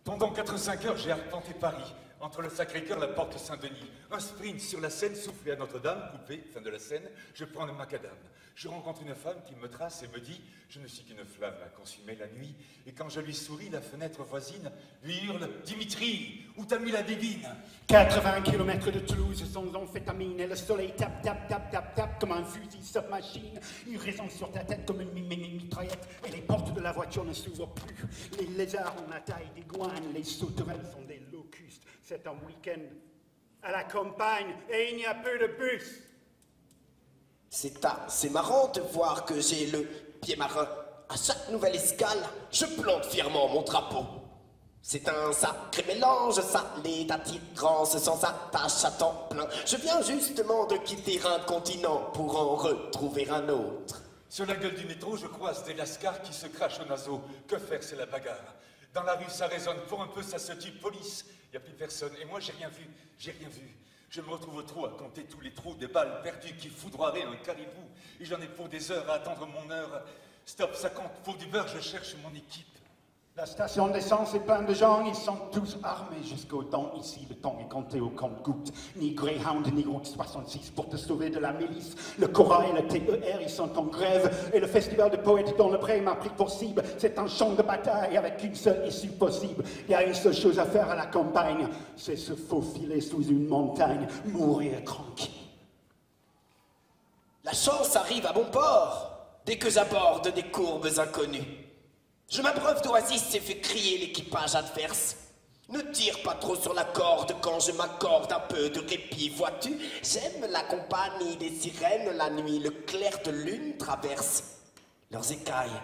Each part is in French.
Pendant 4 ou 5 heures, j'ai arpenté Paris, entre le Sacré-Cœur et la porte Saint-Denis. Un sprint sur la Seine, soufflé à Notre-Dame, coupé, fin de la Seine, je prends le macadam. Je rencontre une femme qui me trace et me dit « Je ne suis qu'une flamme à consumer la nuit. » Et quand je lui souris, la fenêtre voisine lui hurle « Dimitri, où t'as mis la bébine ?» 80 km de Toulouse sans amphétamine et le soleil tape, tape, tape, tape, tape comme un fusil submachine. Il résonne sur ta tête comme une mitraillette et les portes de la voiture ne s'ouvrent plus. Les lézards ont la taille d'iguanes, les sauterelles sont des locustes. C'est un week-end à la campagne et il n'y a peu de bus. C'est marrant de voir que j'ai le pied marin. À chaque nouvelle escale, je plante fièrement mon drapeau. C'est un sacré mélange, ça, les d'attirance sans attache à temps plein. Je viens justement de quitter un continent pour en retrouver un autre. Sur la gueule du métro, je croise des lascars qui se crachent au naseau. Que faire, c'est la bagarre. Dans la rue, ça résonne. Pour un peu, ça se dit police. Il n'y a plus personne. Et moi, j'ai rien vu. J'ai rien vu. Je me retrouve au trou à compter tous les trous des balles perdues qui foudroieraient un caribou. Et j'en ai pour des heures à attendre mon heure. Stop, ça compte. Pour du beurre, je cherche mon équipe. La station d'essence est pleine de gens, ils sont tous armés jusqu'aux dents. Ici, le temps est compté au compte-gouttes. Ni Greyhound, ni Route 66 pour te sauver de la milice. Le Cora et le TER, ils sont en grève. Et le festival de poètes dans le pré m'a pris pour cible. C'est un champ de bataille avec une seule issue possible. Il y a une seule chose à faire à la campagne, c'est se faufiler sous une montagne, mourir tranquille. La chance arrive à bon port, dès que j'aborde des courbes inconnues. Je m'abreuve d'oasis et fais crier l'équipage adverse. Ne tire pas trop sur la corde quand je m'accorde un peu de répit, vois-tu. J'aime la compagnie des sirènes la nuit, le clair de lune traverse leurs écailles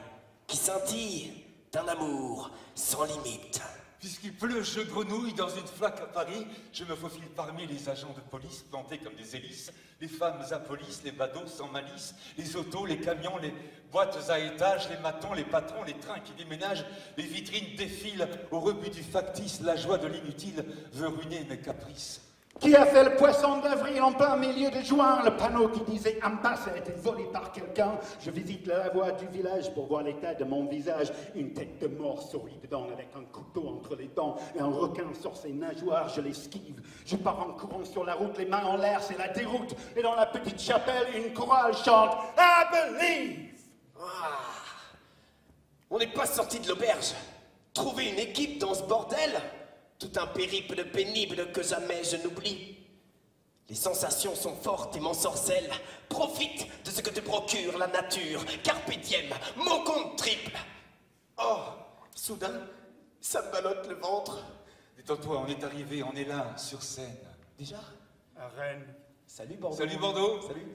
qui scintillent d'un amour sans limite. Puisqu'il pleut, je grenouille dans une flaque à Paris. Je me faufile parmi les agents de police plantés comme des hélices. Les femmes à police, les badauds sans malice, les autos, les camions, les boîtes à étages, les matons, les patrons, les trains qui déménagent, les vitrines défilent au rebut du factice. La joie de l'inutile veut ruiner mes caprices. Qui a fait le poisson d'avril en plein milieu de juin? Le panneau qui disait « Impasse » a été volé par quelqu'un. Je visite la voie du village pour voir l'état de mon visage. Une tête de mort sourit dedans avec un couteau entre les dents et un requin sur ses nageoires. Je l'esquive. Je pars en courant sur la route, les mains en l'air, c'est la déroute. Et dans la petite chapelle, une chorale chante « I believe ». On n'est pas sorti de l'auberge. Trouver une équipe dans ce bordel? Tout un périple pénible que jamais je n'oublie. Les sensations sont fortes et m'ensorcellent. Profite de ce que te procure la nature. Carpe diem, mon compte triple. Oh, soudain, ça me ballotte le ventre. Détends-toi, on est arrivé, on est là, sur scène. Déjà? À Rennes. Salut Bordeaux. Salut Bordeaux. Salut.